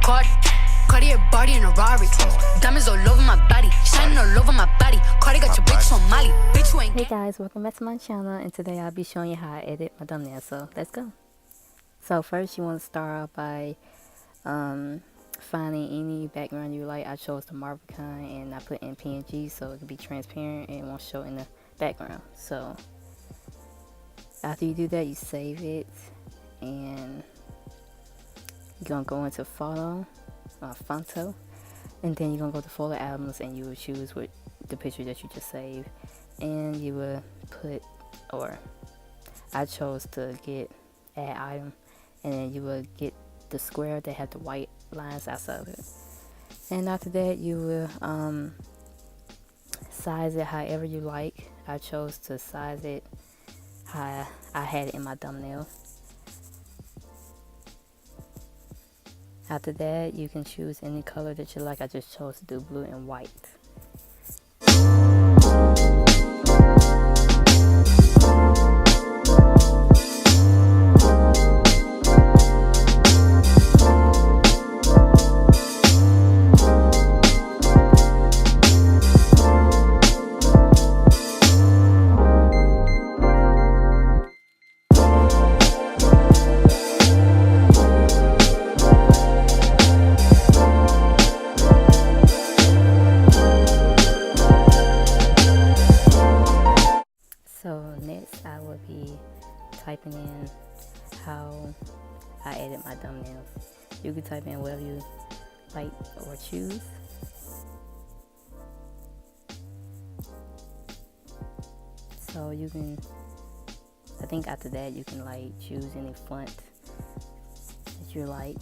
Cartier body in a Rari. Diamonds all over my body, shining all over my body. Cardi got your bitch on Molly. Bitch, you ain't. Hey guys, welcome back to my channel, and today I'll be showing you how I edit my thumbnail. So let's go. So first you want to start off by finding any background you like. I chose the marble kind and I put in PNG so it can be transparent and it won't show in the background. So after you do that, you save it and you're gonna go into Fonto, and then you're gonna go to Photo Albums and you will choose what the picture that you just saved, and you will put, or I chose to get add item, and then you will get the square that have the white lines outside of it, and after that you will size it however you like. I chose to size it how I had it in my thumbnail. After that, you can choose any color that you like. I just chose to do blue and white. So next I will be typing in how I edit my thumbnails. You can type in whatever you like or choose. So you can, I think after that you can like choose any font that you like.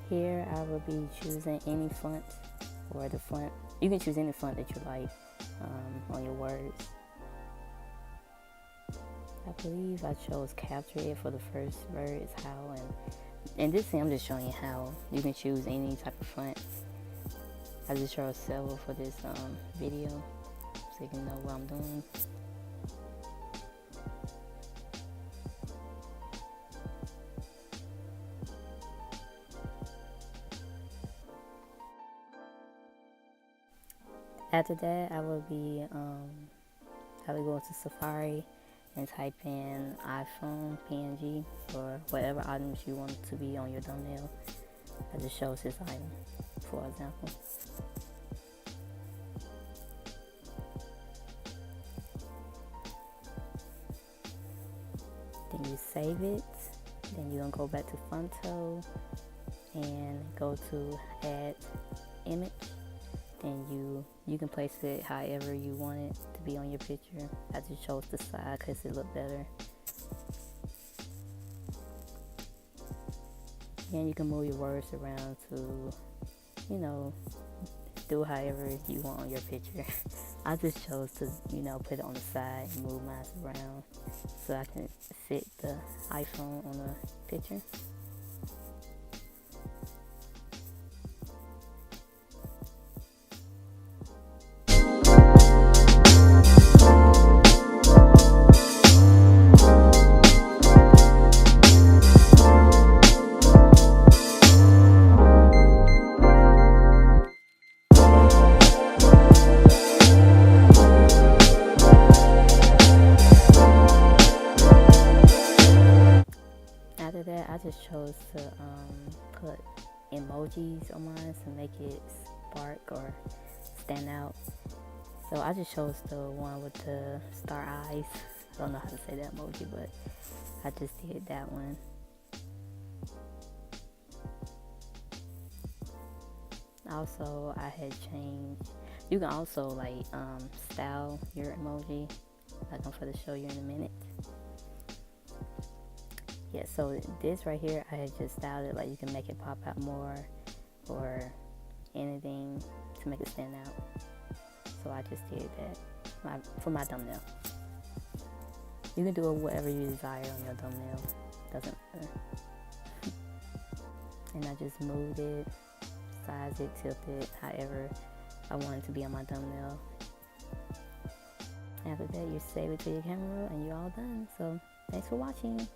Here I will be choosing any font, or the font, you can choose any font that you like on your words. I believe I chose Capture It for the first word is how, and this thing I'm just showing you how you can choose any type of font. I just chose several for this video so you can know what I'm doing. After that, I will go to Safari and type in iPhone, PNG, or whatever items you want to be on your thumbnail. I just chose this item, for example. Then you save it. Then you're gonna go back to Fonto and go to Add Image. Then you can place it however you want it to be on your picture. I just chose the side because it looked better. And you can move your words around to, you know, do however you want on your picture. I just chose to, you know, put it on the side and move mine around so I can fit the iPhone on the picture. After that, I just chose to put emojis on mine to make it spark or stand out. So I just chose the one with the star eyes. I don't know how to say that emoji, but I just did that one. Also, I had changed, you can also like style your emoji, like I'm going to show you in a minute. Yeah, so this right here, I had just styled it like you can make it pop out more or anything to make it stand out. So I just did that for my thumbnail. You can do whatever you desire on your thumbnail, doesn't matter. and I just moved it, size it, tilt it, however I want it to be on my thumbnail. After that, you save it to your camera and you're all done. So thanks for watching.